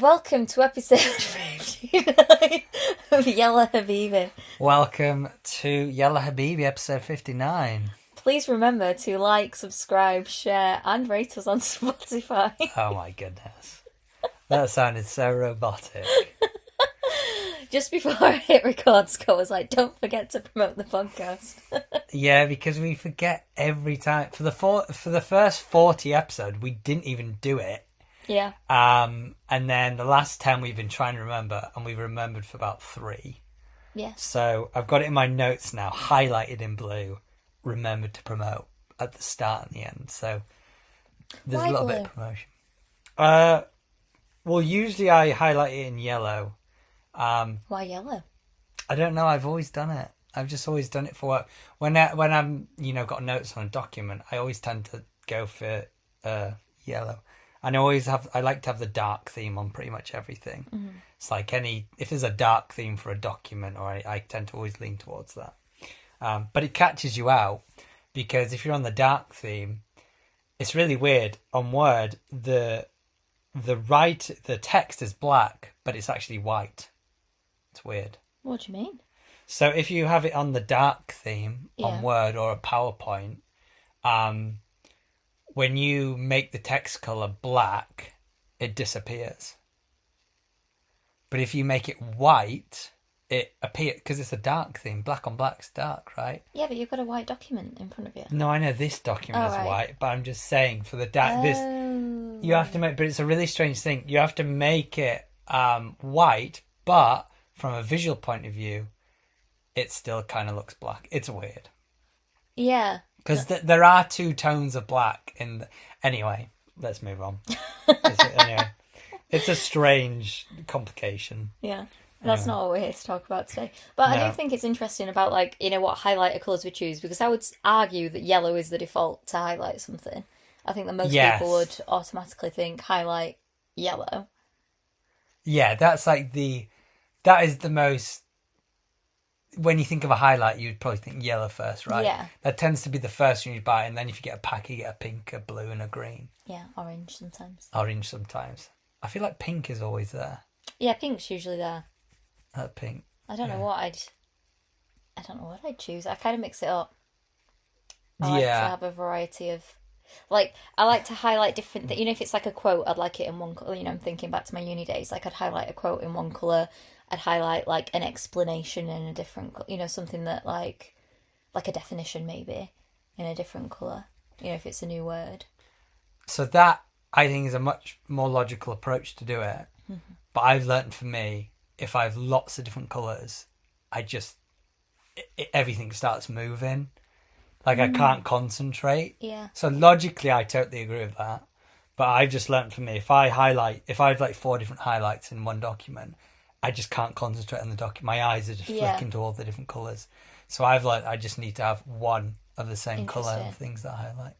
Welcome to episode 59 of Yalla Habibi. Welcome to Yalla Habibi, episode 59. Please remember to like, subscribe, share, and rate us on Spotify. Oh my goodness. That sounded so robotic. Just before I hit record, Scott was like, don't forget to promote the podcast. Yeah, because we forget every time. For the first 40 episodes, we didn't even do it. Yeah. And then the last 10 we've been trying to remember, and we've remembered for about 3. Yeah. So I've got it in my notes now, highlighted in blue, remembered to promote at the start and the end. So there's Why a little blue? bit of promotion. Well, usually I highlight it in yellow. Why yellow? I don't know. I've always done it. I've just always done it for work. When I'm got notes on a document, I always tend to go for yellow. And I like to have the dark theme on pretty much everything. Mm-hmm. It's like if there's a dark theme for a document, or I tend to always lean towards that. But it catches you out because if you're on the dark theme, it's really weird. On Word, the text is black, but it's actually white. It's weird. What do you mean? So if you have it on the dark theme on Word or a PowerPoint, when you make the text colour black, it disappears. But if you make it white, it appears, because it's a dark theme. Black on black's dark, right? Yeah, but you've got a white document in front of you. No, I know this document is right. white, but I'm just saying for the dark, you have to make, but it's a really strange thing. You have to make it white, but from a visual point of view, it still kind of looks black. It's weird. Yeah. Because there are 2 tones of black in the... Anyway, let's move on. Anyway, it's a strange complication. Yeah. That's not what we're here to talk about today. But I do think it's interesting about, what highlighter colours we choose, because I would argue that yellow is the default to highlight something. I think that most people would automatically think highlight yellow. Yeah, that is the most... When you think of a highlight, you'd probably think yellow first, right? Yeah. That tends to be the first one you buy, and then if you get a pack, you get a pink, a blue, and a green. Yeah, orange sometimes. Orange sometimes. I feel like pink is always there. Yeah, pink's usually there. Pink. I don't know what I'd choose. I kind of mix it up. I like to have a variety of... I like to highlight different things. If it's like a quote, I'd like it in one colour. I'm thinking back to my uni days. I'd highlight a quote in one colour. I'd highlight, an explanation in a different... something that, like a definition, maybe, in a different colour. If it's a new word. So that, I think, is a much more logical approach to do it. Mm-hmm. But I've learned for me, if I have lots of different colours, everything starts moving. I can't concentrate. Yeah. So logically, I totally agree with that. But I've just learned for me, if I have 4 different highlights in one document, I just can't concentrate on the document. My eyes are just flicking to all the different colours. So I've learned I just need to have one of the same colour of things that I highlight.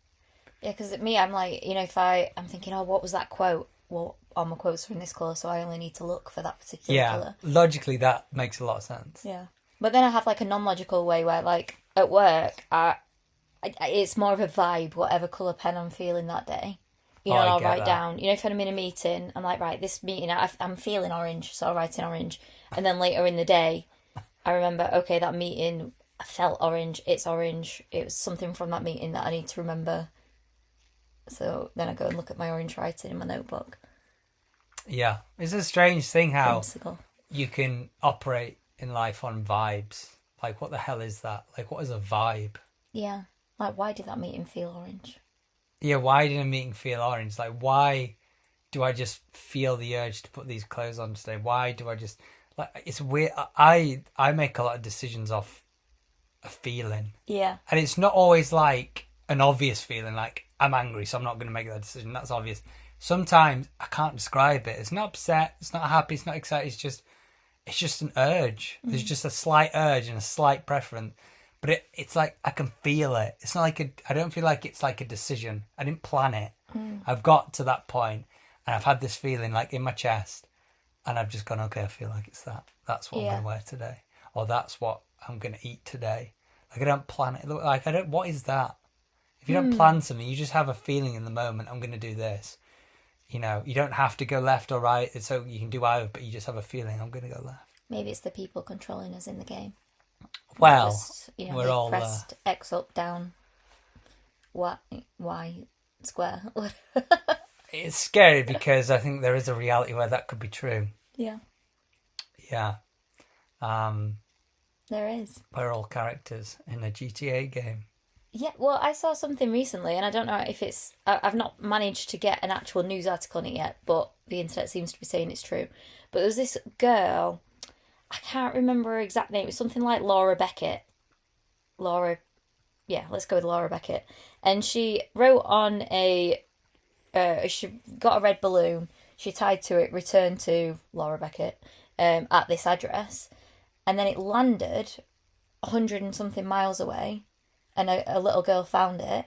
Yeah, because me, I'm if I'm thinking, what was that quote? Well, all my quotes are in this colour, so I only need to look for that particular colour. Yeah, logically that makes a lot of sense. Yeah. But then I have a non-logical way where at work, it's more of a vibe, whatever colour pen I'm feeling that day. I'll write down, if I'm in a meeting, I'm like, right, this meeting, I'm feeling orange, so I'll write in orange. And then later in the day, I remember, okay, that meeting, I felt orange, it's orange. It was something from that meeting that I need to remember. So then I go and look at my orange writing in my notebook. Yeah, it's a strange thing how Whimsical. You can operate in life on vibes. What the hell is that? What is a vibe? Yeah, why did that meeting feel orange? Yeah, why did a meeting feel orange? Why do I just feel the urge to put these clothes on today? Why do I just... it's weird. I make a lot of decisions off a feeling. Yeah. And it's not always an obvious feeling, I'm angry, so I'm not going to make that decision. That's obvious. Sometimes I can't describe it. It's not upset, it's not happy, it's not excited. It's just an urge. There's just a slight urge and a slight preference. But it's I can feel it. It's not I don't feel like it's a decision. I didn't plan it. I've got to that point and I've had this feeling in my chest and I've just gone, okay, I feel like it's that. That's what I'm going to wear today. Or that's what I'm going to eat today. I don't plan it. What is that? If you don't plan something, you just have a feeling in the moment, I'm going to do this. You know, you don't have to go left or right, so you can do either, but you just have a feeling, I'm going to go left. Maybe it's the people controlling us in the game. Well, just, you know, we're they've all pressed X up, down, Y square. It's scary because I think there is a reality where that could be true. Yeah. Yeah. There is. We're all characters in a GTA game. Yeah, well, I saw something recently, and I don't know if it's... I've not managed to get an actual news article on it yet, but the internet seems to be saying it's true. But there was this girl, I can't remember her exact name, it was something like Laura Beckett. Yeah, let's go with Laura Beckett. And she wrote on she got a red balloon, she tied to it, "Return to Laura Beckett," at this address. And then it landed 100 and something miles away. And a little girl found it,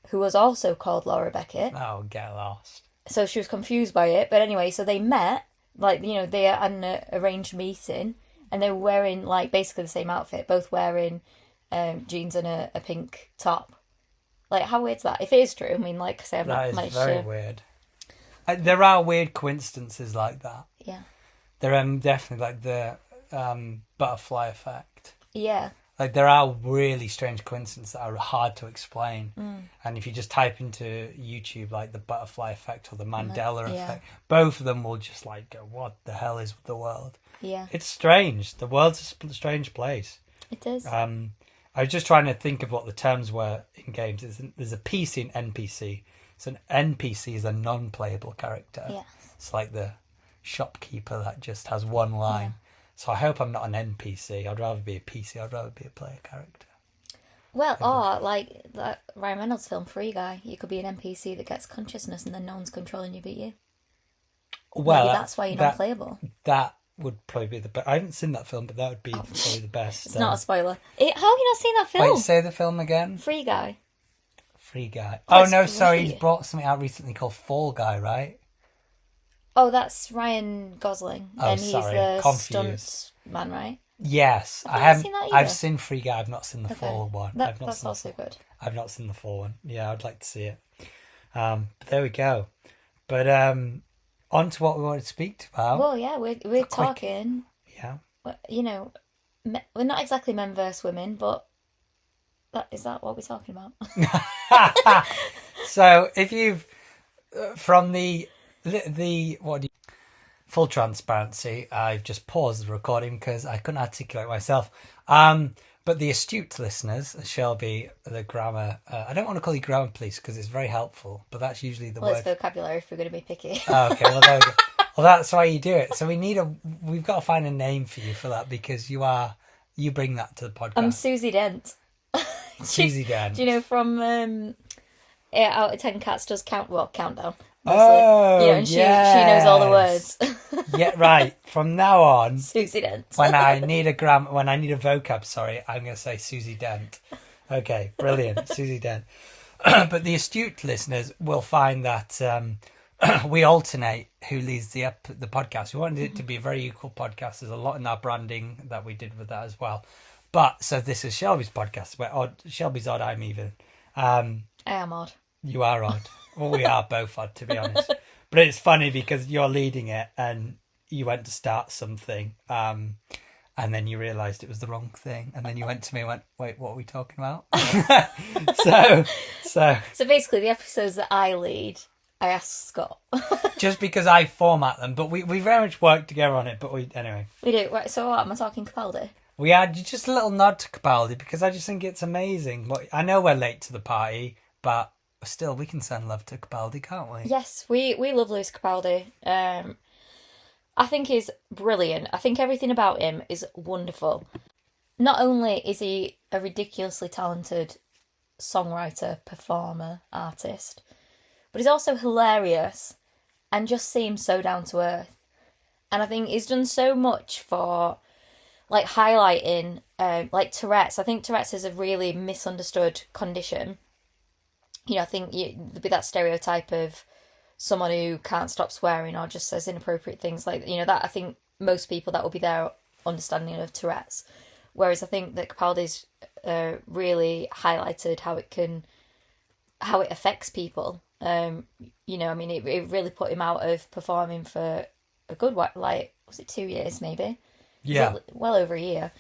who was also called Laura Beckett. Oh, get lost. So she was confused by it. But anyway, so they met, like, you know, they had an arranged meeting, and they were wearing, like, basically the same outfit, both wearing jeans and a pink top. Like, how weird's that? If it is true, I mean, like I say, I've not managed to... That is very weird. There are weird coincidences like that. Yeah. There are definitely, like, the butterfly effect. Yeah. Like, there are really strange coincidences that are hard to explain. And if you just type into YouTube, like, the butterfly effect or the Mandela effect, both of them will just, like, go, what the hell is the world? Yeah. It's strange. The world's a strange place. It is. I was just trying to think of what the terms were in games. There's a PC and NPC. So an NPC is a non-playable character. Yeah. It's like the shopkeeper that just has one line. Yeah. So I hope I'm not an NPC. I'd rather be a PC. I'd rather be a player character. Well, or like that Ryan Reynolds film, Free Guy. You could be an NPC that gets consciousness and then no one's controlling you but you. Well, maybe that's why you're not playable. That would probably be the best. I haven't seen that film, but that would be probably the best. It's not a spoiler. How have you not seen that film? Wait, say the film again. Free Guy. Free Guy. Oh, no, sorry. He's brought something out recently called Fall Guy, right? Oh, that's Ryan Gosling. Oh, and he's the stunt man, right? Yes. I haven't seen that either. I've seen Free Guy. I've not seen the Fall one. That's also good. I've not seen the Fall one. Yeah, I'd like to see it. But there we go. But on to what we wanted to speak about. Well, yeah, we're talking... Yeah. You know, we're not exactly men versus women, but is that what we're talking about? So if you've... From the full transparency, I've just paused the recording because I couldn't articulate myself. But the astute listeners, Shelby, the grammar, I don't want to call you grammar police because it's very helpful, but that's usually the word. It's vocabulary if we're going to be picky. Oh, okay, well there we go. Well, that's why you do it. So we've got to find a name for you for that because you bring that to the podcast. I'm Susie Dent. Susie Dent. Do you know from 8 out of 10 cats does countdown? Mostly. Oh, and she knows all the words. Yeah, right. From now on, Susie Dent. when I need a vocab, sorry, I'm going to say Susie Dent. Okay, brilliant, Susie Dent. But the astute listeners will find that we alternate who leads the podcast. We wanted it to be a very equal podcast. There's a lot in our branding that we did with that as well. But so this is Shelby's podcast. Where Shelby's odd, I'm even. I am odd. You are odd. Well, we are both odd, to be honest. But it's funny because you're leading it and you went to start something and then you realised it was the wrong thing. And then you went to me and went, wait, what are we talking about? So basically the episodes that I lead, I ask Scott. Just because I format them. But we very much work together on it. But anyway. We do. Right, so what, am I talking Capaldi? We had just a little nod to Capaldi because I just think it's amazing. I know we're late to the party, but... still, we can send love to Capaldi, can't we? Yes, we love Lewis Capaldi. I think he's brilliant. I think everything about him is wonderful. Not only is he a ridiculously talented songwriter, performer, artist, but he's also hilarious and just seems so down to earth. And I think he's done so much for, like, highlighting, like, Tourette's. I think Tourette's is a really misunderstood condition. You know, I think there'd be that stereotype of someone who can't stop swearing or just says inappropriate things, like, you know, that I think most people that will be there understanding of Tourette's. Whereas I think that Capaldi's really highlighted how it affects people You know, I mean, it really put him out of performing for a good while, like, was it 2 years maybe? Yeah. Well over a year.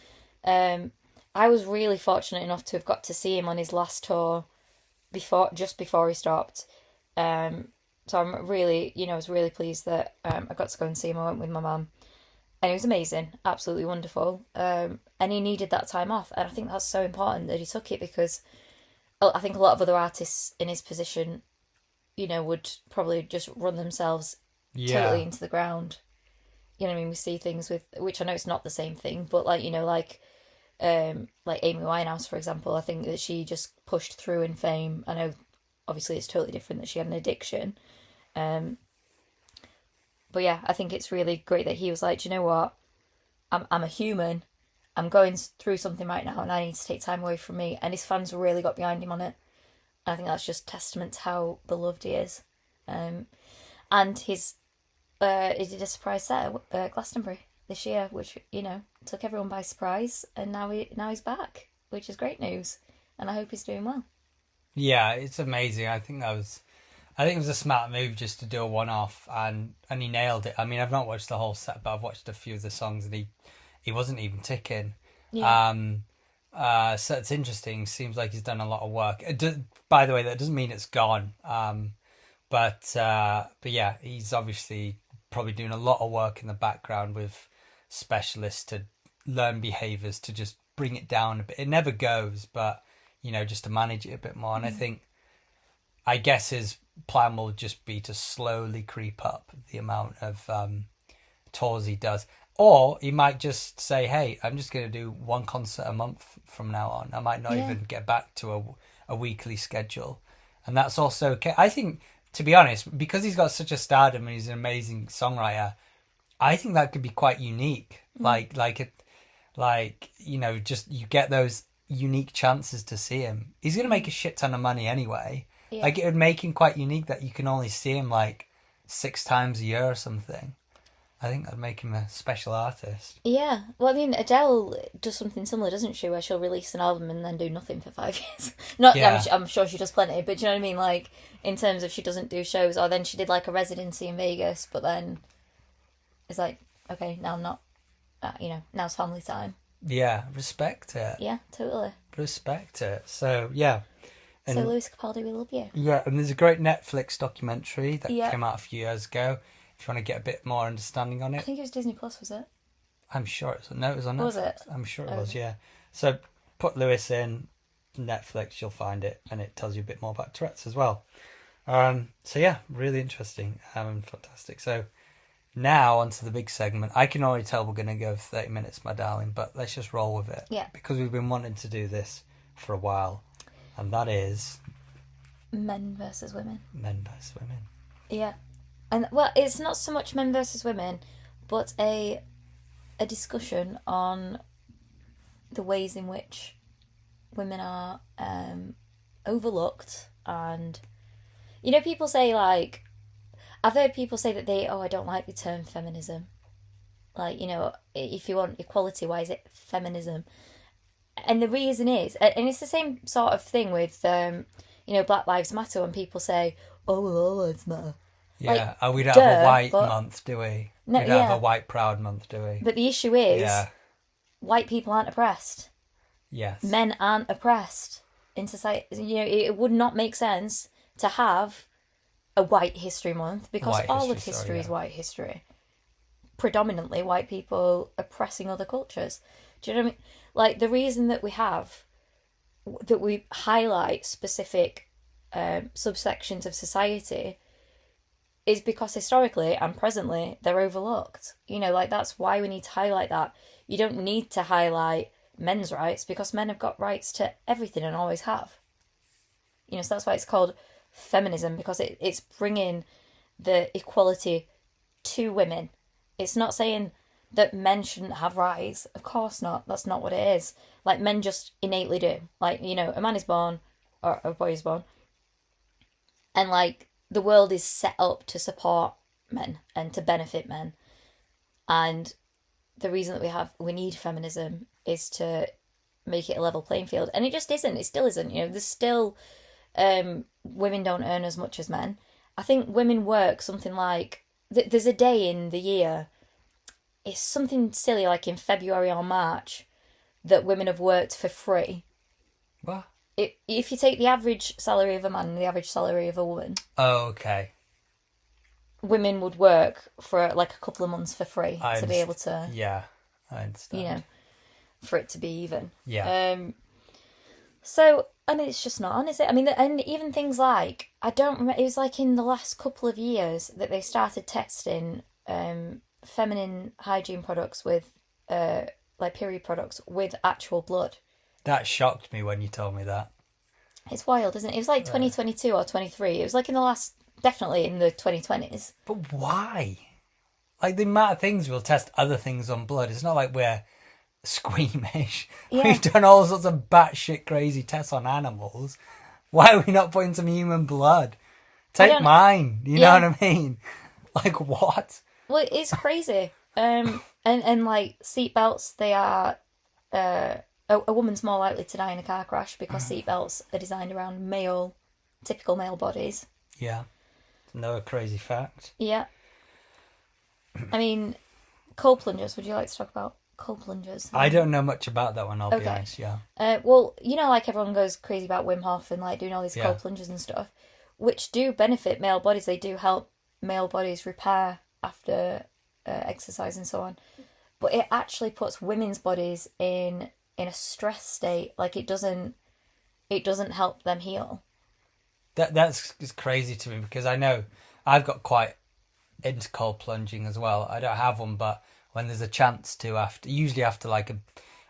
I was really fortunate enough to have got to see him on his last tour just before he stopped. So I'm really, you know, I was really pleased that I got to go and see him. I went with my mum, and it was amazing, absolutely wonderful. And he needed that time off, and I think that's so important that he took it, because I think a lot of other artists in his position, you know, would probably just run themselves totally into the ground. You know what I mean? We see things with, which I know it's not the same thing, but like, you know, like Amy Winehouse, for example, I think that she just pushed through in fame. I know obviously it's totally different that she had an addiction. But yeah, I think it's really great that he was like, do you know what? I'm a human. I'm going through something right now, and I need to take time away from me. And his fans really got behind him on it. And I think that's just testament to how beloved he is. And he did a surprise set at Glastonbury this year, which, you know, took everyone by surprise. And now he's back, which is great news. And I hope he's doing well. Yeah, it's amazing. I think it was a smart move just to do a one-off, and he nailed it. I mean, I've not watched the whole set, but I've watched a few of the songs, and he wasn't even ticking. Yeah. So it's interesting. Seems like he's done a lot of work. By the way, that doesn't mean it's gone. But yeah, he's obviously probably doing a lot of work in the background with specialists to learn behaviours to just bring it down a bit. It never goes, but, you know, just to manage it a bit more. And I guess his plan will just be to slowly creep up the amount of tours he does. Or he might just say, hey, I'm just going to do one concert a month from now on. I might not even get back to a weekly schedule. And that's also okay. I think, to be honest, because he's got such a stardom and he's an amazing songwriter, I think that could be quite unique. Like, you know, just you get those unique chances to see him. He's going to make a shit ton of money anyway. Yeah. Like, it would make him quite unique that you can only see him like 6 times a year or something. I think that'd make him a special artist. Yeah. Well, I mean, Adele does something similar, doesn't she? Where she'll release an album and then do nothing for 5 years. I'm sure she does plenty, but do you know what I mean? Like, in terms of she doesn't do shows, or then she did like a residency in Vegas, but then it's like, okay, now I'm not, now it's family time. Yeah, respect it. Yeah, totally. Respect it. So, yeah. And, so, Lewis Capaldi, we love you. Yeah, and there's a great Netflix documentary that came out a few years ago. If you want to get a bit more understanding on it. I think it was Disney Plus, was it? I'm sure it was. No, it was on Netflix. Was it? I'm sure it was, yeah. So put Lewis in Netflix, you'll find it, and it tells you a bit more about Tourette's as well. So yeah, really interesting and fantastic. So now onto the big segment. I can already tell we're going to go 30 minutes, my darling, but let's just roll with it. Yeah. Because we've been wanting to do this for a while, and that is... Men versus women. Men versus women. Yeah. And, well, it's not so much men versus women, but a discussion on the ways in which women are overlooked. And, you know, people say, like, I've heard people say that I don't like the term feminism. Like, you know, if you want equality, why is it feminism? And the reason is, and it's the same sort of thing with, Black Lives Matter, when people say, oh, well, all lives matter. Yeah, like, we don't have a white month, do we? No, we don't have a white proud month, do we? But the issue is, white people aren't oppressed. Yes. Men aren't oppressed in society. You know, it would not make sense to have a White History Month, because all of history is white history. Predominantly white people oppressing other cultures. Do you know what I mean? Like, the reason that we highlight specific subsections of society is because historically and presently they're overlooked. You know, like, that's why we need to highlight that. You don't need to highlight men's rights, because men have got rights to everything and always have. You know, so that's why it's called feminism, because it's bringing the equality to women. It's not saying that men shouldn't have rights. Of course not. That's not what it is. Like, men just innately do. Like, you know, a man is born, or a boy is born, and, like, the world is set up to support men and to benefit men. And the reason that we need feminism is to make it a level playing field. And it just isn't. It still isn't. You know, there's still women don't earn as much as men. I think women work something like there's a day in the year. It's something silly like in February or March that women have worked for free. What? If you take the average salary of a man and the average salary of a woman. Oh, okay. Women would work for like a couple of months for free to be able to. Yeah, I understand. You know, for it to be even. Yeah. So, and it's just not on, is it? I mean, and even things like, I don't remember, it was like in the last couple of years that they started testing feminine hygiene products with, like period products with actual blood. That shocked me when you told me that. It's wild, isn't it? It was like 2022 or 23. It was like in the last, definitely in the 2020s. But why? Like, the amount of things we'll test other things on blood. It's not like we're squeamish. Yeah. We've done all sorts of batshit crazy tests on animals. Why are we not putting some human blood? Take mine. You know what I mean? Like, what? Well, it's crazy. And like seatbelts, they are a woman's more likely to die in a car crash because seatbelts are designed around typical male bodies. Yeah. Another crazy fact. Yeah. I mean, cold plunges. Would you like to talk about cold plunges? I don't know much about that one, I'll be honest, yeah. Well, you know, like everyone goes crazy about Wim Hof and like doing all these cold plunges and stuff, which do benefit male bodies. They do help male bodies repair after exercise and so on. But it actually puts women's bodies in a stress state. Like it doesn't help them heal. That's crazy to me because I know I've got quite into cold plunging as well. I don't have one, but when there's a chance to, usually after like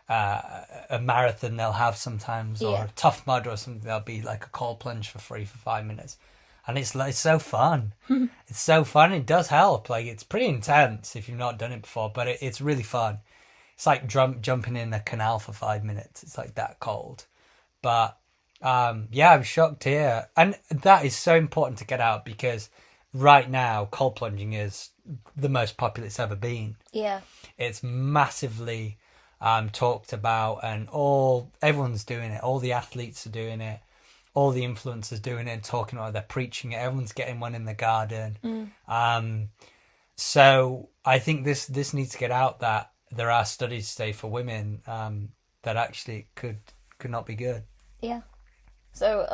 a marathon, they'll have sometimes, or a Tough Mudder or something, there'll be like a cold plunge for free for 5 minutes. And it's so fun. It's so fun. It does help. Like, it's pretty intense if you've not done it before, but it's really fun. It's like jumping in a canal for 5 minutes. It's like that cold. But yeah, I'm shocked here. And that is so important to get out because right now, cold plunging is the most popular it's ever been. Yeah. It's massively talked about and everyone's doing it. All the athletes are doing it. All the influencers doing it and talking about it. They're preaching it. Everyone's getting one in the garden. So I think this needs to get out that there are studies say for women that actually could not be good. Yeah. So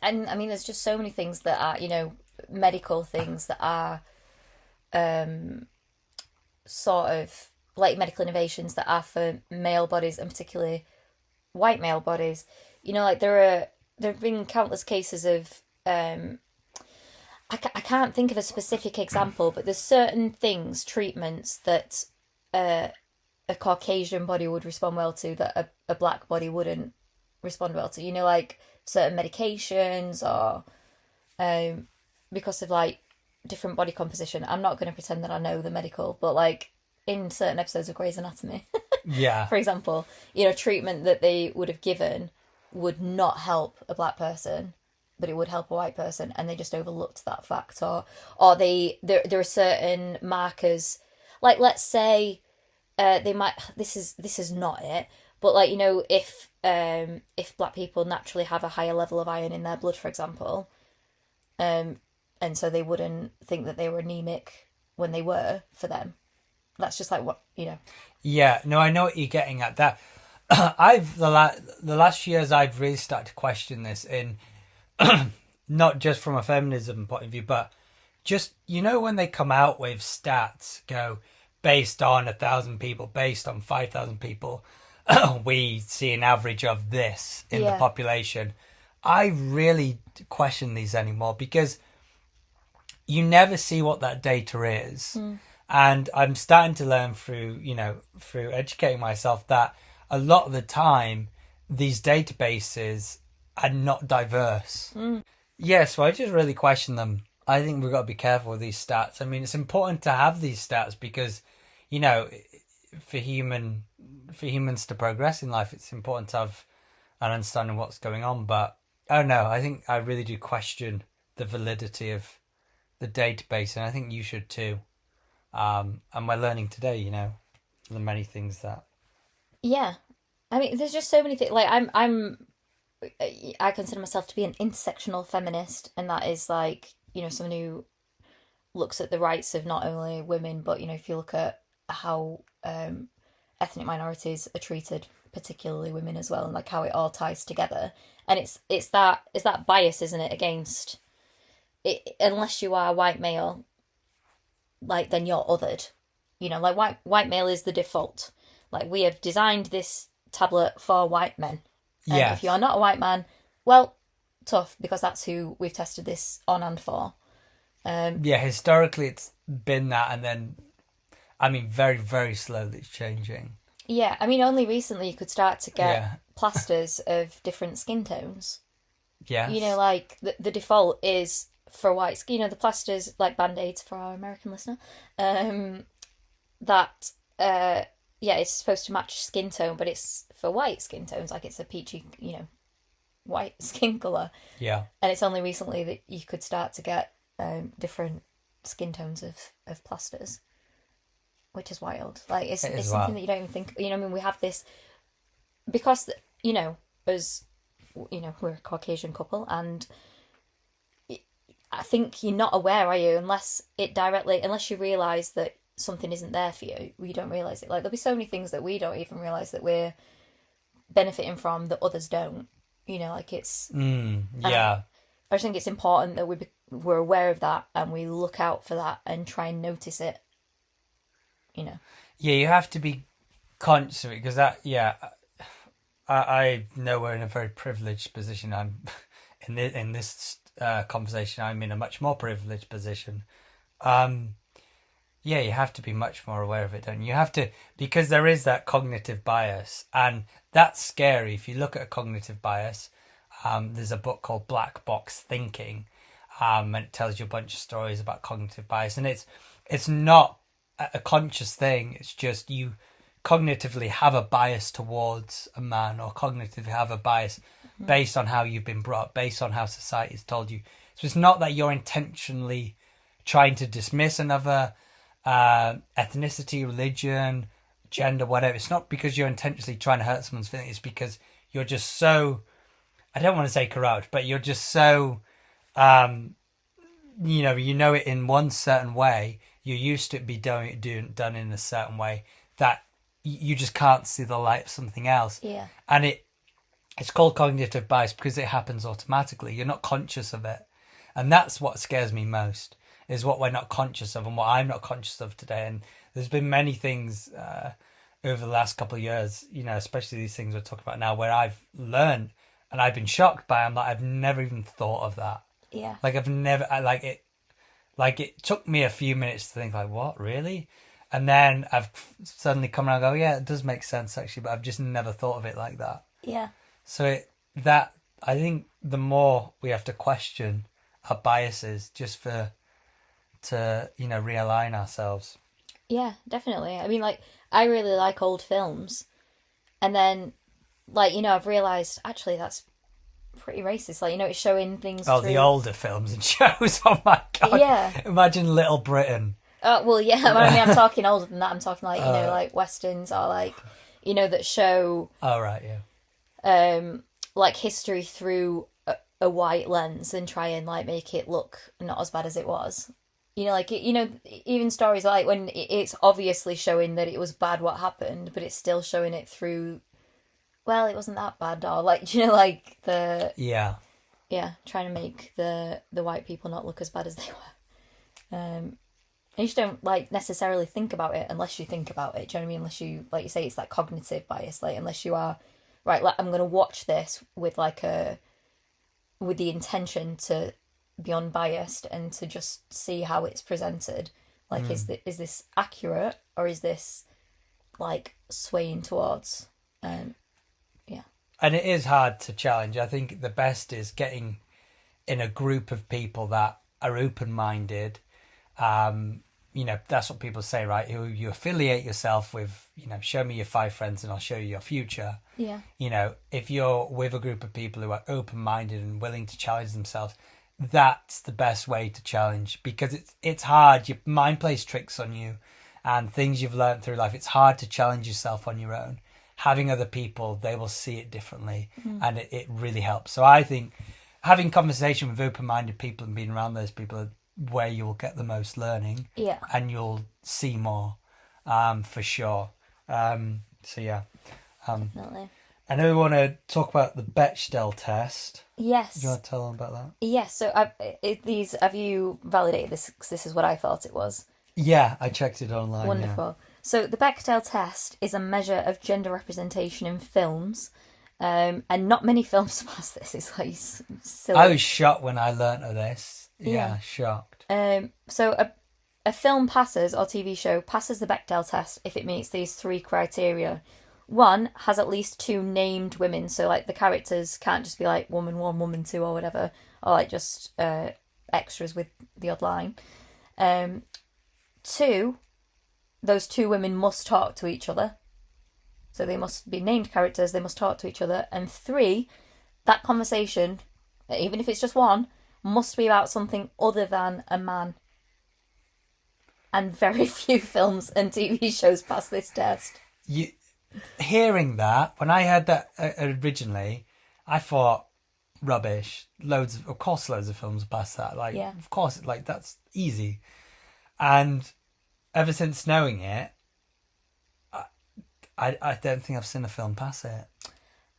and I mean, there's just so many things that are, you know, medical things that are sort of like medical innovations that are for male bodies and particularly white male bodies. You know, like there have been countless cases of I can't think of a specific example, but there's certain treatments that a Caucasian body would respond well to that a black body wouldn't respond well to. You know, like certain medications or because of like different body composition. I'm not going to pretend that I know the medical, but like in certain episodes of Grey's Anatomy, yeah, for example, you know, treatment that they would have given would not help a black person, but it would help a white person, and they just overlooked that fact, or there are certain markers, like let's say they might this is not it, but like, you know, if black people naturally have a higher level of iron in their blood, for example, and so they wouldn't think that they were anemic when they were, for them. That's just like what, you know. Yeah, no, I know what you're getting at. That the last few years I've really started to question this in not just from a feminism point of view, but just, you know, when they come out with stats, go based on 1,000 people, based on 5,000 people, we see an average of this in the population. I really question these anymore because you never see what that data is. And I'm starting to learn through educating myself that a lot of the time these databases are not diverse. Yeah, so I just really question them. I think we've got to be careful with these stats. I mean, it's important to have these stats because, you know, for humans to progress in life, it's important to have an understanding of what's going on. But I don't know. I think I really do question the validity of the database, and I think you should too. And we're learning today, you know, the many things that. Yeah, I mean, there's just so many things. Like I'm I consider myself to be an intersectional feminist, and that is like, someone who looks at the rights of not only women, but if you look at how ethnic minorities are treated, particularly women as well, and like how it all ties together. And it's that bias, isn't it, against it, unless you are a white male, like then you're othered. Like white male is the default. Like we have designed this tablet for white men. And if you are not a white man, well, tough, because that's who we've tested this on and for. Historically it's been that, and then, very, very slowly it's changing. Yeah, only recently you could start to get plasters of different skin tones. Yeah. Like the default is for white skin, the plasters, like Band-Aids for our American listener, that, it's supposed to match skin tone, but it's for white skin tones, like it's a peachy, white skin colour. Yeah. And it's only recently that you could start to get different skin tones of plasters, which is wild. Like it's something wild that you don't even think. We have this because as we're a Caucasian couple, and I think you're not aware, are you? Unless you realise that something isn't there for you, you don't realise it. Like there'll be so many things that we don't even realise that we're benefiting from that others don't. Like it's. Yeah. I just think it's important that we're aware of that and we look out for that and try and notice it. Yeah, you have to be conscious of it, because that. Yeah, I know we're in a very privileged position. I'm in this conversation. I'm in a much more privileged position. You have to be much more aware of it, don't you? You have to, because there is that cognitive bias, and that's scary. If you look at a cognitive bias, there's a book called Black Box Thinking, and it tells you a bunch of stories about cognitive bias, and it's not a conscious thing. It's just you cognitively have a bias towards a man, or cognitively have a bias based on how you've been brought up, based on how society has told you. So it's not that you're intentionally trying to dismiss another ethnicity, religion, gender, whatever. It's not because you're intentionally trying to hurt someone's feelings. It's because you're just so, I don't want to say corrupt, but you're just so, you know it in one certain way. You're used to it be done in a certain way that you just can't see the light of something else. Yeah. And it's called cognitive bias because it happens automatically. You're not conscious of it. And that's what scares me most, is what we're not conscious of and what I'm not conscious of today. And there's been many things over the last couple of years, especially these things we're talking about now, where I've learned and I've been shocked by them. Like, I've never even thought of that. Yeah. Like, it took me a few minutes to think, like, what, really? And then I've suddenly come around and go, yeah, it does make sense, actually, but I've just never thought of it like that. Yeah. So I think the more we have to question our biases just to realign ourselves. Yeah, definitely. I really like old films. And then, I've realised, actually, that's pretty racist. it's showing things through... the older films and shows. Oh, my God. Yeah. Imagine Little Britain. Well, yeah. I'm talking older than that. I'm talking, like Westerns or, that show... Oh, right, yeah. History through a white lens and try and, make it look not as bad as it was. Even stories like when it's obviously showing that it was bad what happened, but it's still showing it through, well, it wasn't that bad, or the... Yeah. Yeah, trying to make the white people not look as bad as they were. And you just don't, necessarily think about it unless you think about it, do you know what I mean? Unless you, like you say, it's that cognitive bias, unless you are, right, I'm going to watch this with, with the intention to be unbiased and to just see how it's presented. Is this accurate, or is this swaying towards? Yeah. And it is hard to challenge. I think the best is getting in a group of people that are open-minded. That's what people say, right? You affiliate yourself with, show me your 5 friends and I'll show you your future. Yeah. If you're with a group of people who are open-minded and willing to challenge themselves, that's the best way to challenge, because it's hard. Your mind plays tricks on you and things you've learned through life. It's hard to challenge yourself on your own. having other people, they will see it differently, and it really helps. So I think having conversation with open-minded people and being around those people are where you will get the most learning, and you'll see more, for sure. So yeah, Definitely. I know we want to talk about the Bechdel test. Yes. Do you want to tell them about that? Yes. So have you validated this? 'Cause this is what I thought it was. Yeah, I checked it online. Wonderful. So the Bechdel Test is a measure of gender representation in films, and not many films pass this. It's like silly. I was shocked when I learnt of this. Yeah, shocked. So a film passes, or TV show passes the Bechdel test if it meets these 3 criteria. 1, has at least 2 named women, so like the characters can't just be like woman 1, woman 2 or whatever, or like just extras with the odd line. 2, those 2 women must talk to each other. So they must be named characters, they must talk to each other. And 3, that conversation, even if it's just one, must be about something other than a man. And very few films and TV shows pass this test. Hearing that, when I heard that originally, I thought rubbish. Of course loads of films pass that. Like, of course, like, that's easy. And ever since knowing it, I don't think I've seen a film pass it.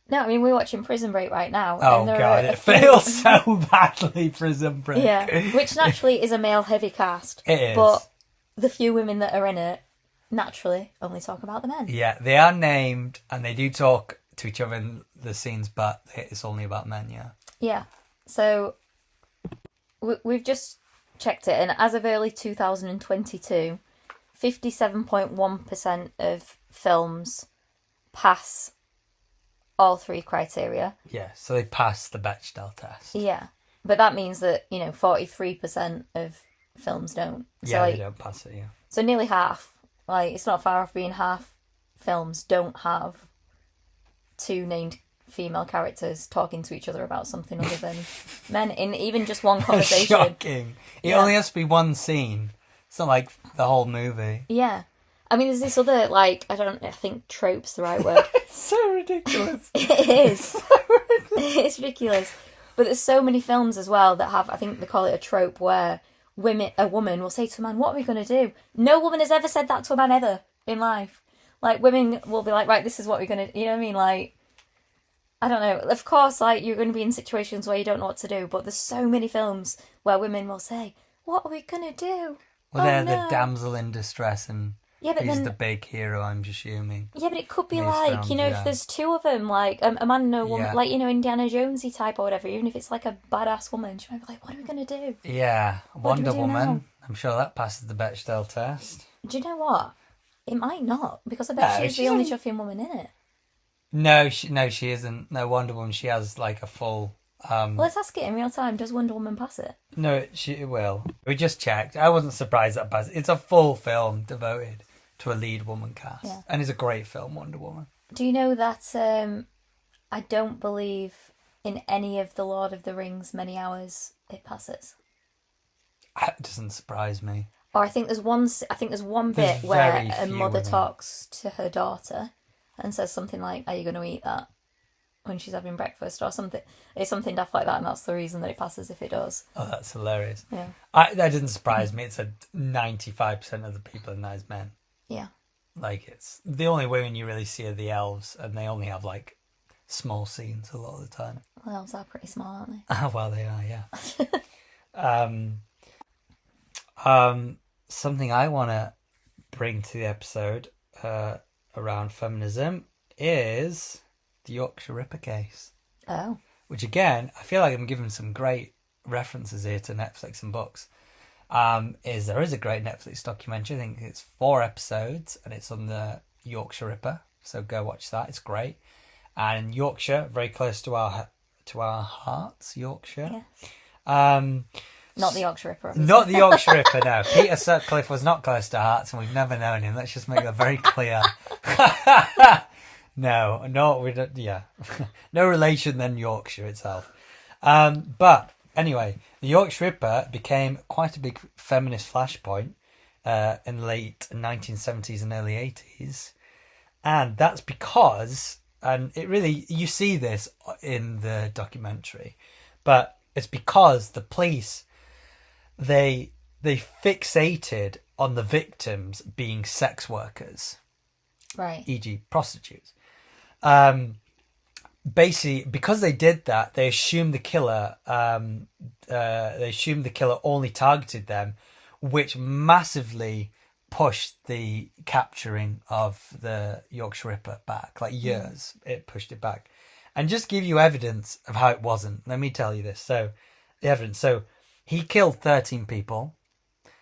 No, I mean, we're watching Prison Break right now. Oh, God, it feels so badly, Prison Break. Yeah, which naturally is a male-heavy cast. It is. But the few women that are in it naturally only talk about the men. Yeah, they are named, and they do talk to each other in the scenes, but it's only about men, Yeah, so we've just checked it, and as of early 2022, 57.1% of films pass all 3 criteria. Yeah, so they pass the Bechdel test. Yeah, but that means that, 43% of films don't. So, Yeah, they don't pass it, So nearly half, like, it's not far off being half films don't have 2 named female characters talking to each other about something other than men in even just one conversation. Shocking. It only has to be one scene. It's not like the whole movie. Yeah. I mean, there's this other, like, I think trope's the right word. It's so ridiculous. It is. It's ridiculous. But there's so many films as well that have, I think they call it a trope, where a woman will say to a man, what are we going to do? No woman has ever said that to a man ever in life. Like, women will be like, right, this is what we're going to, you know what I mean? Like, I don't know. Of course, like, you're going to be in situations where you don't know what to do, but there's so many films where women will say, what are we going to do? Well, they're the damsel in distress, and but he's the big hero, I'm assuming. Yeah, but it could be like, films, if there's 2 of them, like a man and a woman, like, Indiana Jonesy type or whatever, even if it's like a badass woman, she might be like, what are we going to do? Yeah, Wonder Woman. Now? I'm sure that passes the Bechdel test. Do you know what? It might not, because I bet she's the only chuffing woman in it. No, she isn't. No, Wonder Woman, she has like a full... Well, let's ask it in real time. Does Wonder Woman pass it? No, it will. We just checked. I wasn't surprised that passed. It's a full film devoted to a lead woman cast. Yeah. And it's a great film, Wonder Woman. Do you know that I don't believe in any of the Lord of the Rings many hours it passes? It doesn't surprise me. Or I think there's one bit where a mother talks to her daughter and says something like, are you going to eat that? When she's having breakfast or something. It's something daft like that, and that's the reason that it passes if it does. Oh, that's hilarious. Yeah. That didn't surprise me. It's 95% of the people in that is men. Yeah. Like, it's the only women you really see are the elves, and they only have like small scenes a lot of the time. Well, elves are pretty small, aren't they? Well, they are, yeah. Something I want to bring to the episode around feminism is the Yorkshire Ripper case. Oh. Which, again, I feel like I'm giving some great references here to Netflix and books. There is a great Netflix documentary. I think it's 4 episodes, and it's on the Yorkshire Ripper. So go watch that. It's great. And Yorkshire, very close to our hearts, Yorkshire. Yes. Not the Yorkshire Ripper. Obviously. Not the Yorkshire Ripper, no. Peter Sutcliffe was not close to hearts, and we've never known him. Let's just make that very clear. No, we don't. Yeah, no relation than Yorkshire itself. But anyway, the Yorkshire Ripper became quite a big feminist flashpoint in the late 1970s and early 80s, And that's because, and it really, you see this in the documentary, but it's because the police, they fixated on the victims being sex workers, Right. e.g. prostitutes. Basically, because they did that, they assumed the killer only targeted them, which massively pushed the capturing of the Yorkshire Ripper back, like years. It pushed it back. And just give you evidence of how it wasn't, let me tell you this. So, the evidence. So, he killed 13 people.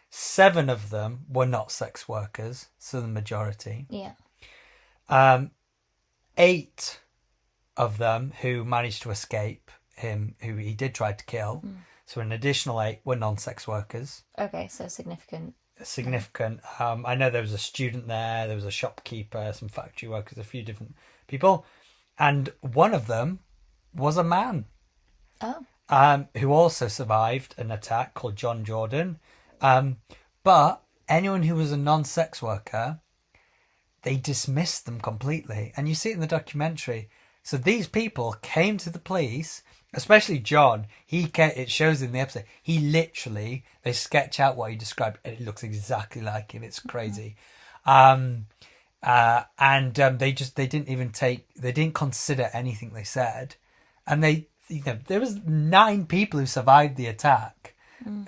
7 of them were not sex workers, so the majority. Yeah. 8 of them who managed to escape him, who he did try to kill. So an additional 8 were non-sex workers. Okay, so significant. I know there was a student there was a shopkeeper, some factory workers, a few different people, and one of them was a man. Who also survived an attack, called John Jordan. But anyone who was a non-sex worker, they dismissed them completely, and you see it in the documentary. So these people came to the police, especially John. It shows in the episode. They sketch out what he described, and it looks exactly like him. It's crazy. They didn't consider anything they said, and there was 9 people who survived the attack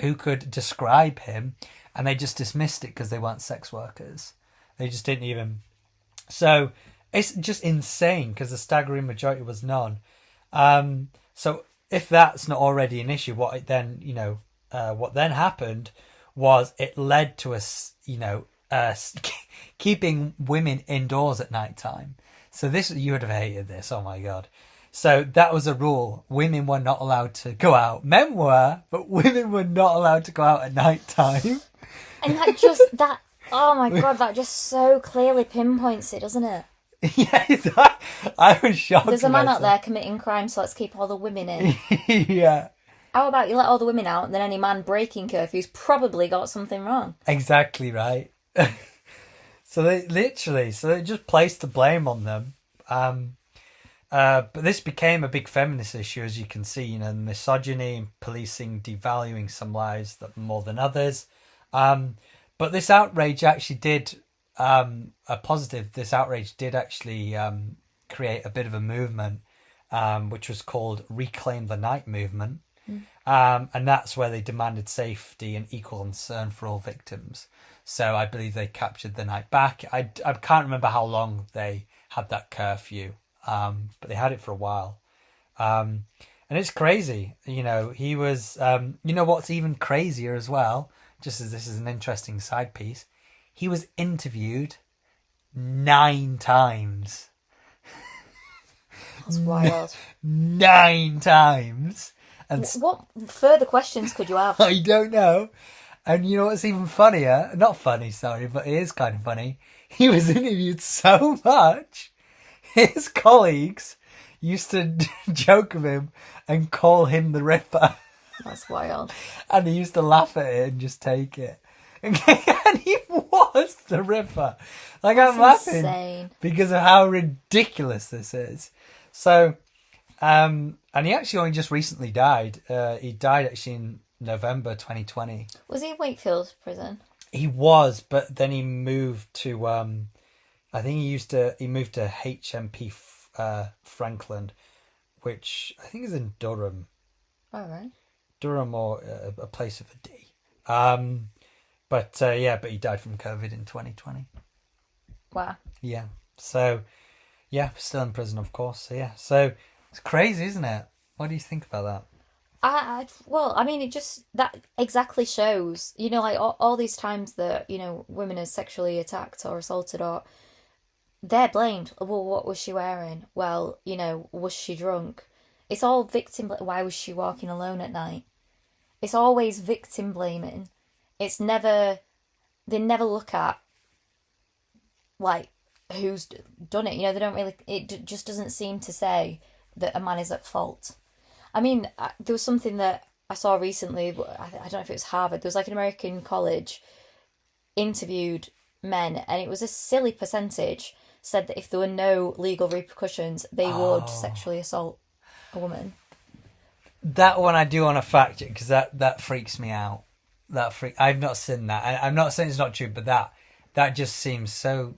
who could describe him, and they just dismissed it because they weren't sex workers. They just didn't even. So it's just insane because the staggering majority was none. So if that's not already an issue, what then happened was it led to us, keeping women indoors at night time. So you would have hated this. Oh my God. So that was a rule. Women were not allowed to go out. Men were, but women were not allowed to go out at night time. And oh my God, that just so clearly pinpoints it, doesn't it? Yeah, I was shocked. There's a man out there committing crime, so let's keep all the women in. Yeah. How about you let all the women out, and then any man breaking curfew's probably got something wrong. Exactly right. So they just placed the blame on them. But this became a big feminist issue, as you can see, misogyny and policing devaluing some lives more than others. But this outrage actually did this outrage did actually create a bit of a movement, which was called Reclaim the Night movement. And that's where they demanded safety and equal concern for all victims. So I believe they captured the night back. I can't remember how long they had that curfew, but they had it for a while. And it's crazy. He was, what's even crazier as well, just as this is an interesting side piece, he was interviewed 9 times. That's wild. 9 times. And what further questions could you have? I don't know. And you know what's even funnier? Not funny, sorry, but it is kind of funny. He was interviewed so much, his colleagues used to joke with him and call him the Ripper. That's wild. And he used to laugh at it and just take it. And he was the Ripper. Like, I'm laughing insane. Because of how ridiculous this is. So, and he actually only just recently died. He died actually in November 2020. Was he in Wakefield prison? He was, but then he moved to, I think he moved to HMP Franklin, which I think is in Durham. All right. Durham or a place with a D. But he died from COVID in 2020. Wow. Yeah. So, yeah, still in prison, of course. So, yeah. So, it's crazy, isn't it? What do you think about that? That exactly shows, like all these times that, women are sexually attacked or assaulted, or they're blamed. Well, what was she wearing? Well, was she drunk? It's all victim. Why was she walking alone at night? It's always victim blaming. It's never, they never look at, like, who's done it. They don't really, it just doesn't seem to say that a man is at fault. I mean, there was something that I saw recently, I don't know if it was Harvard, there was like an American college interviewed men, and it was a silly percentage, said that if there were no legal repercussions, they would sexually assault a woman. That one I do want to fact check because that freaks me out. I've not seen that. I'm not saying it's not true, but that just seems so.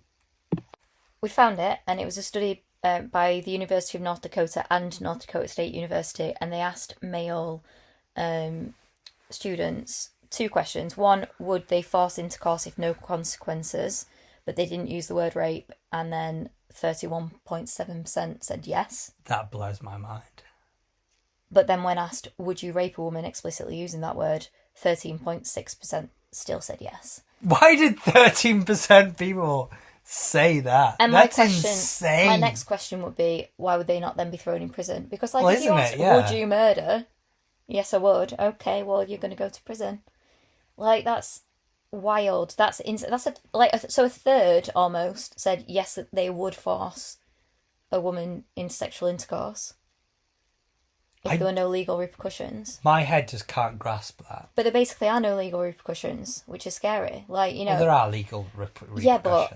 We found it, and it was a study by the University of North Dakota and North Dakota State University, and they asked male students 2 questions. One, would they force intercourse if no consequences? But they didn't use the word rape, and then 31.7% said yes. That blows my mind. But then when asked, would you rape a woman explicitly using that word, 13.6% still said yes. Why did 13% people say that? And That's insane. My next question would be, why would they not then be thrown in prison? Because if you ask, Yeah. would you murder? Yes, I would. Okay, well, you're going to go to prison. That's wild. So a third almost said yes, that they would force a woman into sexual intercourse if there were no legal repercussions. My head just can't grasp that. But there basically are no legal repercussions, which is scary. Well, there are legal repercussions. Yeah, but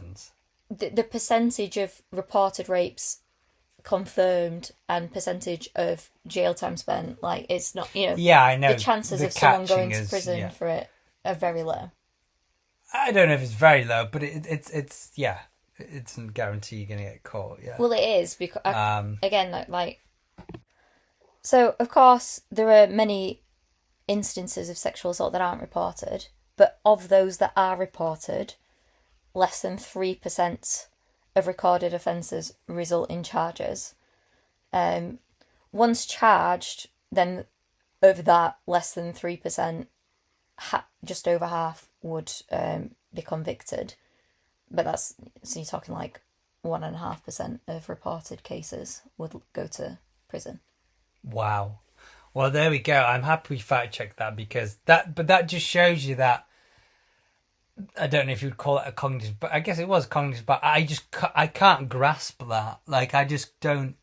the percentage of reported rapes confirmed and percentage of jail time spent, it's not, Yeah, I know. The chances of someone going to prison for it are very low. I don't know if it's very low, but it's a guarantee you're going to get caught. Yeah. Well, it is because so of course there are many instances of sexual assault that aren't reported, but of those that are reported, less than 3% of recorded offences result in charges. Once charged, then of that, less than 3%, just over half would be convicted. But so you're talking 1.5% of reported cases would go to prison. Wow. Well, there we go. I'm happy we fact checked that because that just shows you that. I don't know if you'd call it a cognitive, but I guess it was cognitive. But I can't grasp that. I just don't.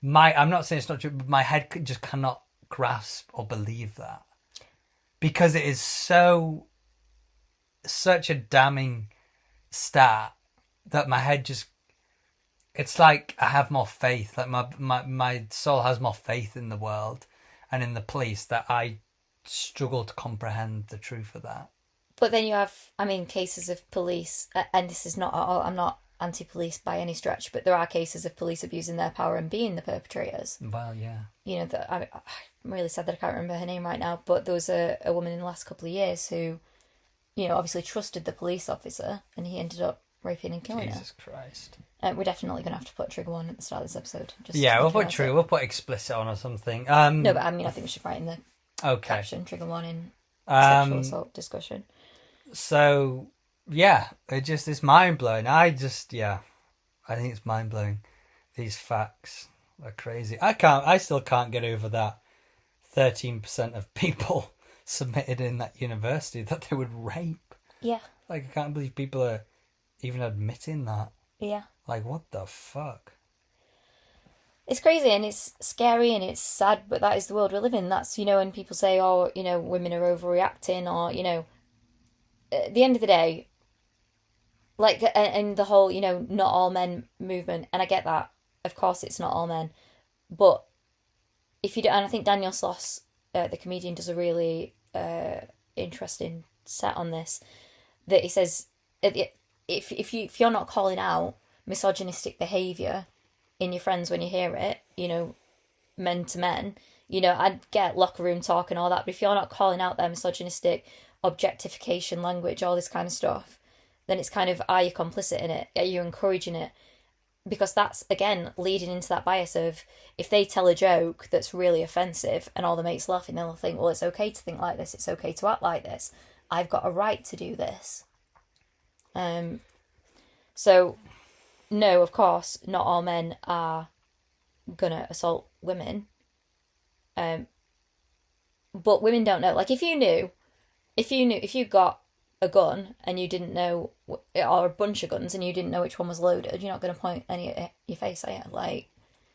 I'm not saying it's not true, but my head just cannot grasp or believe that because it is such a damning stat that my head just. It's like I have more faith. My soul has more faith in the world and in the police that I struggle to comprehend the truth of that. But then you have, cases of police, and this is not at all, I'm not anti-police by any stretch, but there are cases of police abusing their power and being the perpetrators. Well, yeah. I'm really sad that I can't remember her name right now, but there was a woman in the last couple of years who, obviously trusted the police officer, and he ended up raping and killing her. Jesus Christ. We're definitely going to have to put a trigger warning at the start of this episode. We'll put trigger. We'll put explicit on or something. No, but I think we should write in the caption, trigger warning, sexual assault discussion. So, it's mind-blowing. I think it's mind-blowing. These facts are crazy. I still can't get over that 13% of people submitted in that university that they would rape. Yeah. I can't believe people are even admitting that. Yeah. What the fuck? It's crazy and it's scary and it's sad, but that is the world we live in. That's, when people say, women are overreacting or, at the end of the day, and the whole, not all men movement, and I get that. Of course it's not all men. But if you do, and I think Daniel Sloss, the comedian, does a really interesting set on this, that he says, if you're not calling out misogynistic behaviour in your friends when you hear it, men to men, I'd get locker room talk and all that, but if you're not calling out their misogynistic objectification language, all this kind of stuff, then it's kind of, are you complicit in it? Are you encouraging it? Because that's, again, leading into that bias of, if they tell a joke that's really offensive and all the mates laughing, they'll think, well, it's okay to think like this, it's okay to act like this, I've got a right to do this. So, no, of course, not all men are gonna assault women. But women don't know. If you got a gun and you didn't know, or a bunch of guns and you didn't know which one was loaded, you're not going to point any at your face, are you?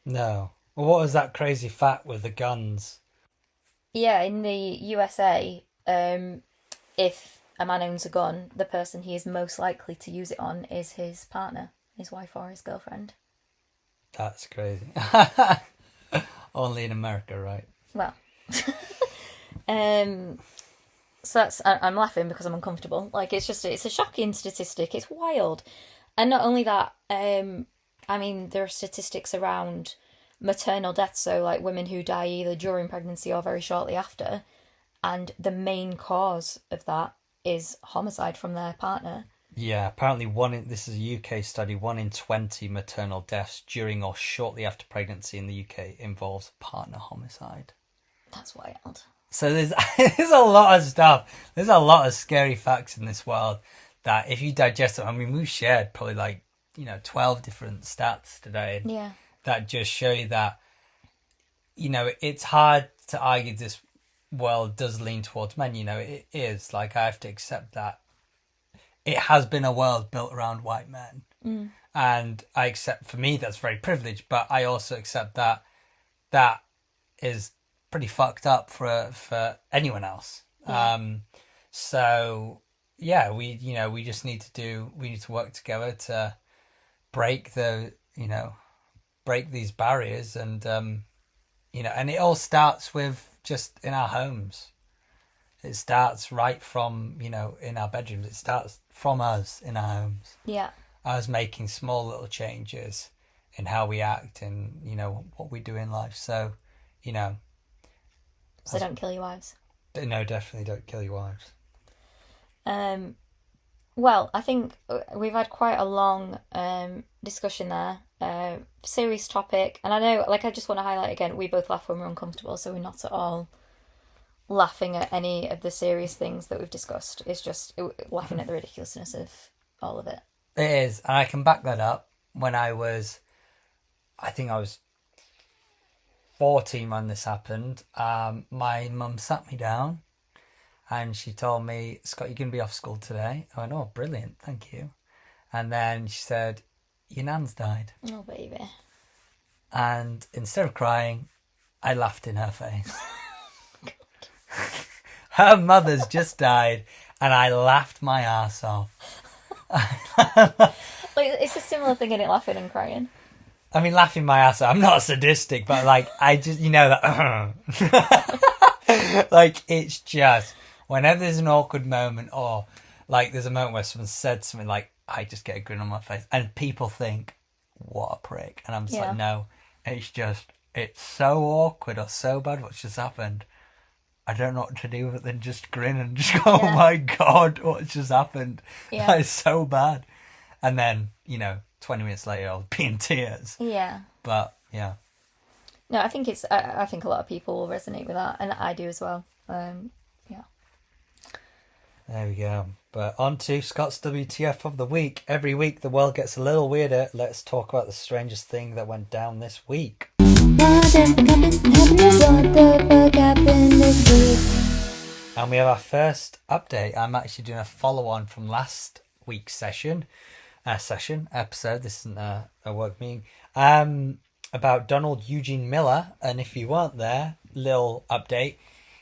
No. Well, what was that crazy fact with the guns? Yeah, in the USA, if a man owns a gun, the person he is most likely to use it on is his partner. his wife or his girlfriend. That's crazy. Only in America, right? Well, so that's, I'm laughing because I'm uncomfortable. Like, it's a shocking statistic. It's wild. And not only that, I mean, there are statistics around maternal deaths, so like women who die either during pregnancy or very shortly after, and the main cause of that is homicide from their partner. Yeah, apparently this is a UK study, 1 in 20 maternal deaths during or shortly after pregnancy in the UK involves partner homicide. That's wild. So there's a lot of stuff. There's a lot of scary facts in this world that if you digest them, I mean, we've shared probably 12 different stats today. Yeah. That just show you that, it's hard to argue this world does lean towards men. It is. Like, I have to accept that it has been a world built around white men. And I accept, for me, that's very privileged, but I also accept that is pretty fucked up for anyone else. Yeah. So yeah, we just need to work together to break these barriers, and and it all starts with just in our homes. It starts right from, in our bedrooms. It starts from us in our homes. Yeah. Us making small little changes in how we act and, what we do in life. So, So don't kill your wives. No, definitely don't kill your wives. Well, I think we've had quite a long discussion there. Serious topic. And I know, I just want to highlight again, we both laugh when we're uncomfortable, so we're not at all laughing at any of the serious things that we've discussed. It's just laughing at the ridiculousness of all of it. It is, and I can back that up. When I think I was 14 when this happened, my mum sat me down and she told me, Scott, you're going to be off school today. I went, oh, brilliant, thank you. And then she said, your nan's died. Oh, baby. And instead of crying, I laughed in her face. Her mother's just died, and I laughed my ass off. It's a similar thing, isn't it? Laughing and crying. I mean, laughing my ass off. I'm not sadistic, but I just, that. It's just whenever there's an awkward moment, or there's a moment where someone said something, I just get a grin on my face, and people think, what a prick. And I'm just like, no, it's so awkward or so bad what's just happened. I don't know what to do with it than just grin and just go, oh my God, what's just happened? Yeah. That is so bad. And then, 20 minutes later, I'll be in tears. Yeah. But, yeah. No, I think I think a lot of people will resonate with that, and I do as well. Yeah. There we go. But on to Scott's WTF of the week. Every week the world gets a little weirder. Let's talk about the strangest thing that went down this week. And we have our first update. I'm actually doing a follow-on from last week's episode. This isn't a work meeting. About Donald Eugene Miller. And if you weren't there, little update.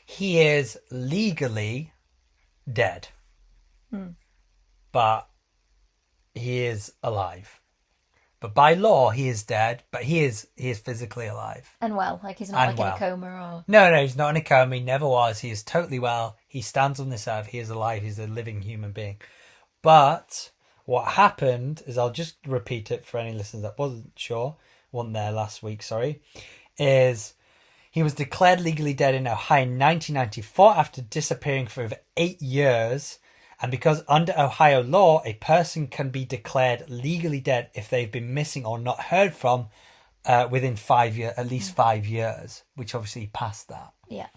He is legally dead. But he is alive. But by law, he is dead, but he is physically alive. And well, he's not in a coma or... No, he's not in a coma. He never was. He is totally well. He stands on this earth. He is alive. He's a living human being. But what happened is, I'll just repeat it for any listeners that wasn't there last week, is he was declared legally dead in Ohio in 1994 after disappearing for over 8 years. And because under Ohio law, a person can be declared legally dead if they've been missing or not heard from within 5 years, at least 5 years, which obviously passed that. Yeah.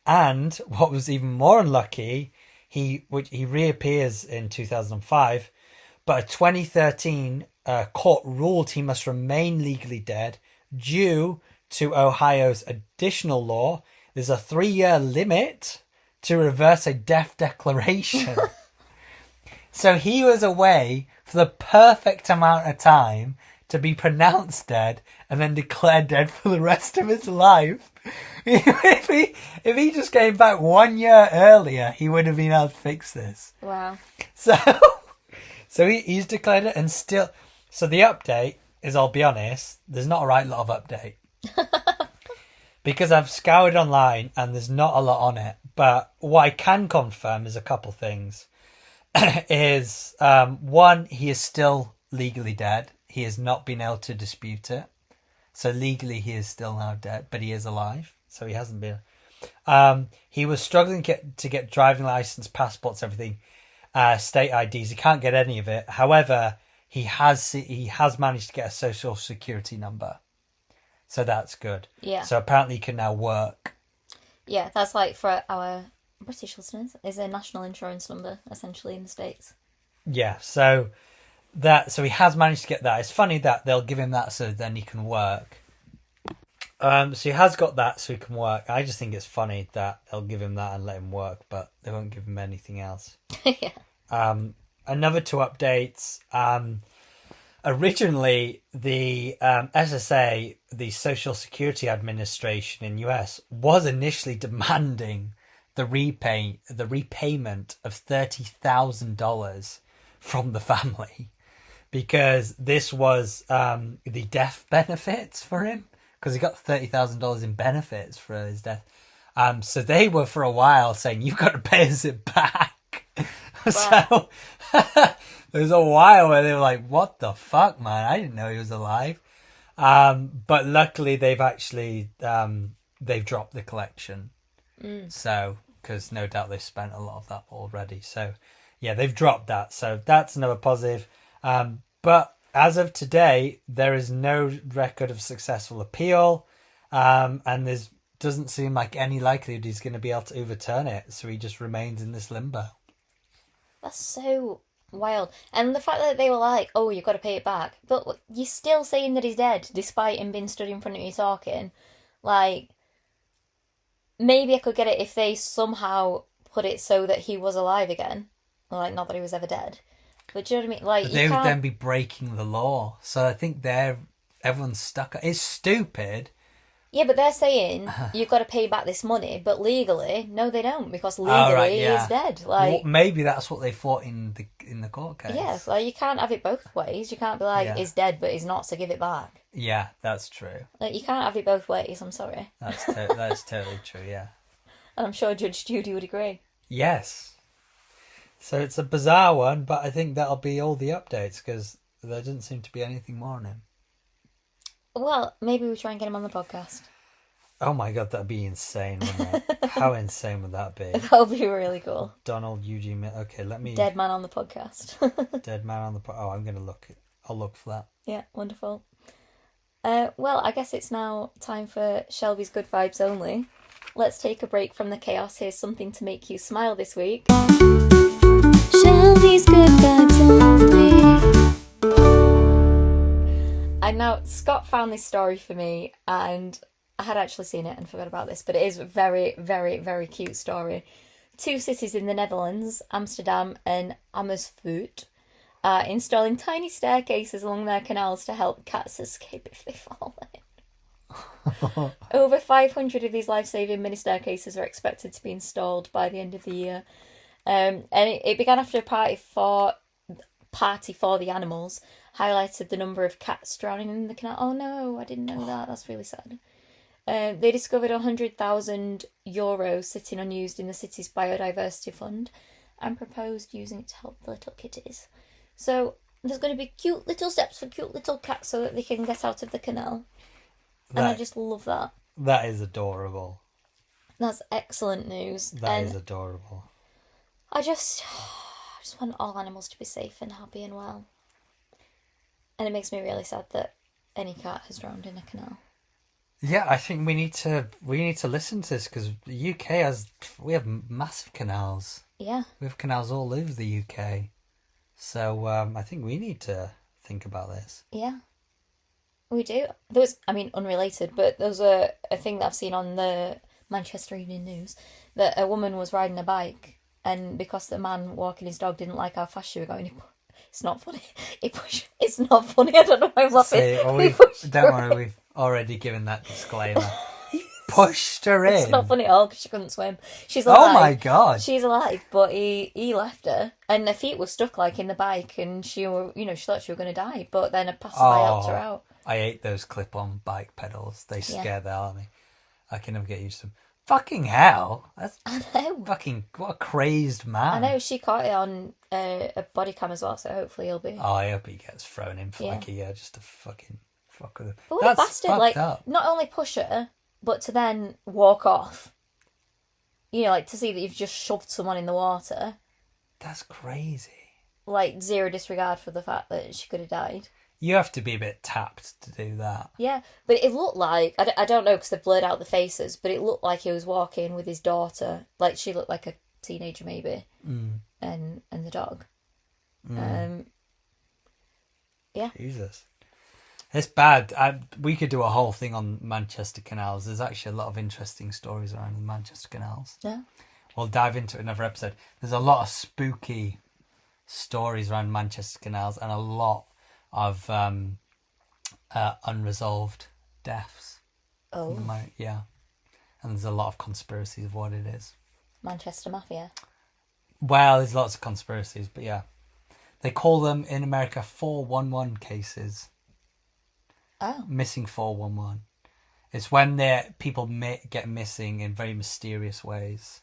And what was even more unlucky, he reappears in 2005, but a 2013 court ruled he must remain legally dead due to Ohio's additional law. There's a 3-year limit to reverse a death declaration. So he was away for the perfect amount of time to be pronounced dead and then declared dead for the rest of his life. If he just came back 1 year earlier, he would have been able to fix this. Wow. So he's declared it, and still, So the update is, I'll be honest, there's not a right lot of update. Because I've scoured online and there's not a lot on it. But what I can confirm is a couple things. Is, one, he is still legally dead. He has not been able to dispute it. So legally he is still now dead, but he is alive. So he hasn't been. He was struggling to get driving license, passports, everything, state IDs. He can't get any of it. However, he has managed to get a social security number. So that's good. Yeah. So apparently he can now work. Yeah, that's like for our British listeners, is a national insurance number, essentially, in the States. Yeah, so he has managed to get that. It's funny that they'll give him that so then he can work. So he has got that so he can work. I just think it's funny that they'll give him that and let him work, but they won't give him anything else. Yeah. Another two updates. Originally, the SSA, the Social Security Administration in US, was initially demanding the repayment of $30,000 from the family, because this was the death benefits for him, because he got $30,000 in benefits for his death. So they were for a while saying, you've got to pay us it back. Wow. So there was a while where they were like, what the fuck, man? I didn't know he was alive. But luckily they've actually, they've dropped the collection. So, because no doubt they've spent a lot of that already. So, yeah, they've dropped that. So that's another positive. But as of today, there is no record of successful appeal. And there's doesn't seem like any likelihood he's going to be able to overturn it. So he just remains in this limbo. That's so wild. And the fact that they were like, oh, you've got to pay it back. But you're still saying that he's dead, despite him being stood in front of you talking. Like, maybe I could get it if they somehow put it so that he was alive again. Like, not that he was ever dead. But do you know what I mean? Like, they would then be breaking the law. So I think everyone's stuck. It's stupid. Yeah, but they're saying you've got to pay back this money, but legally, no, they don't, because legally he's dead. Like, well, maybe that's what they thought in the court case. Yeah, like you can't have it both ways. You can't be like he's dead, but he's not, so give it back. Yeah, that's true. Like, you can't have it both ways. I'm sorry. That's totally true. Yeah, and I'm sure Judge Judy would agree. Yes. So it's a bizarre one, but I think that'll be all the updates because there didn't seem to be anything more on him. Well, maybe we try and get him on the podcast. Oh my god, that'd be insane, wouldn't it? How insane would that be? That would be really cool. Donald Eugene Miller. Okay, let me... Dead man on the podcast. Dead man on the podcast. Oh, I'm going to look. I'll look for that. Yeah, wonderful. Well, I guess it's now time for Shelby's Good Vibes Only. Let's take a break from the chaos. Here's something to make you smile this week. Shelby's Good Vibes Only. And now, Scott found this story for me, and I had actually seen it and forgot about this, but it is a very, very, very cute story. 2 cities in the Netherlands, Amsterdam and Amersfoort, are installing tiny staircases along their canals to help cats escape if they fall in. Over 500 of these life-saving mini staircases are expected to be installed by the end of the year. And it began after a party for the animals highlighted the number of cats drowning in the canal. Oh no, I didn't know that. That's really sad. They discovered €100,000 sitting unused in the city's biodiversity fund and proposed using it to help the little kitties. So there's going to be cute little steps for cute little cats so that they can get out of the canal. And I just love that. That is adorable. That's excellent news. That is adorable. I just want all animals to be safe and happy and well. And it makes me really sad that any cat has drowned in a canal. Yeah, I think we need to listen to this because the UK we have massive canals. Yeah. We have canals all over the UK. So I think we need to think about this. Yeah. We do. Unrelated, but there was a thing that I've seen on the Manchester Evening News that a woman was riding a bike, and because the man walking his dog didn't like how fast she was going, it's not funny. It's not funny. I don't know why I'm laughing. Don't worry, we've already given that disclaimer. pushed her in. It's not funny at all because she couldn't swim. She's alive. Oh my God. She's alive, but he left her, and her feet were stuck like in the bike, and she thought she was going to die, but then a passerby helped her out. I hate those clip-on bike pedals. They scare the hell out of me. I can never get used to them. Fucking hell. I know. Fucking, what a crazed man. I know, she caught it on a body cam as well, so hopefully he'll be... Oh, I hope he gets thrown in for like a year just to fucking fuck with him. But what a bastard, like, not only push her, but to then walk off. You know, like, to see that you've just shoved someone in the water. That's crazy. Like, zero disregard for the fact that she could have died. You have to be a bit tapped to do that. Yeah, but it looked like... I don't know, because they've blurred out the faces, but it looked like he was walking with his daughter. Like, she looked like a teenager, maybe. And the dog. Yeah. Jesus. It's bad. We could do a whole thing on Manchester canals. There's actually a lot of interesting stories around the Manchester canals. Yeah. We'll dive into another episode. There's a lot of spooky stories around Manchester canals and a lot of unresolved deaths. Oh. Yeah. And there's a lot of conspiracies of what it is. Manchester Mafia. Well, there's lots of conspiracies, but yeah. They call them, in America, 411 cases. Oh. Missing 411. It's when people get missing in very mysterious ways.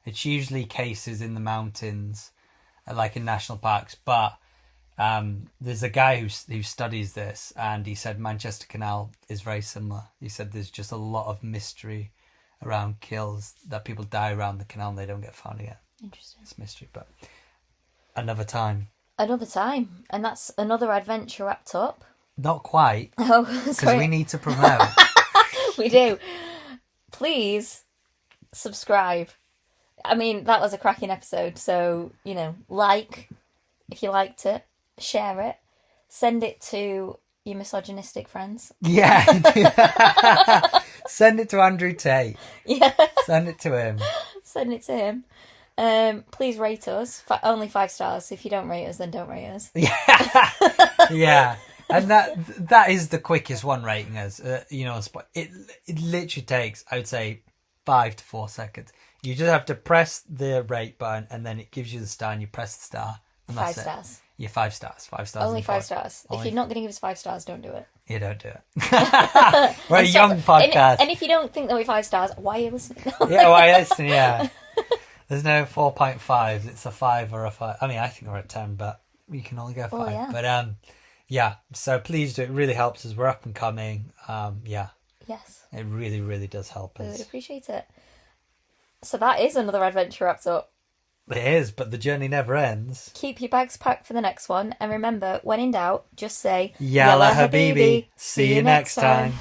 It's usually cases in the mountains, like in national parks, but there's a guy who studies this, and he said Manchester Canal is very similar. He said there's just a lot of mystery around kills, that people die around the canal and they don't get found again. Interesting. It's mystery, but another time. Another time. And that's another adventure wrapped up. Not quite. Oh, because we need to promote. We do. Please subscribe. I mean, that was a cracking episode, so, like, if you liked it, share it, send it to your misogynistic friends. Yeah. Send it to Andrew Tate. Yeah. Send it to him. Send it to him. Please rate us. Only 5 stars. If you don't rate us, then don't rate us. Yeah. Yeah. And that is the quickest one, rating us. It literally takes, I would say, 5 to 4 seconds. You just have to press the rate button, and then it gives you the star, and you press the star. And 5 stars. Yeah, 5 stars. 5 stars. Only 5 stars. If you're not going to give us 5 stars, don't do it. You don't do it. We're a young podcast. And if you don't think that we're 5 stars, why are you listening? Yeah, why are you listening? Yeah. There's no 4.5. It's a 5 or a 5. I mean, I think we're at 10, but we can only go 5. Oh, yeah. But yeah. So please do. It really helps us. We're up and coming. Yeah. Yes. It really, really does help us. I would appreciate it. So that is another adventure wrapped up. It is, but the journey never ends. Keep your bags packed for the next one, and remember, when in doubt, just say Yalla Habibi. See you next time.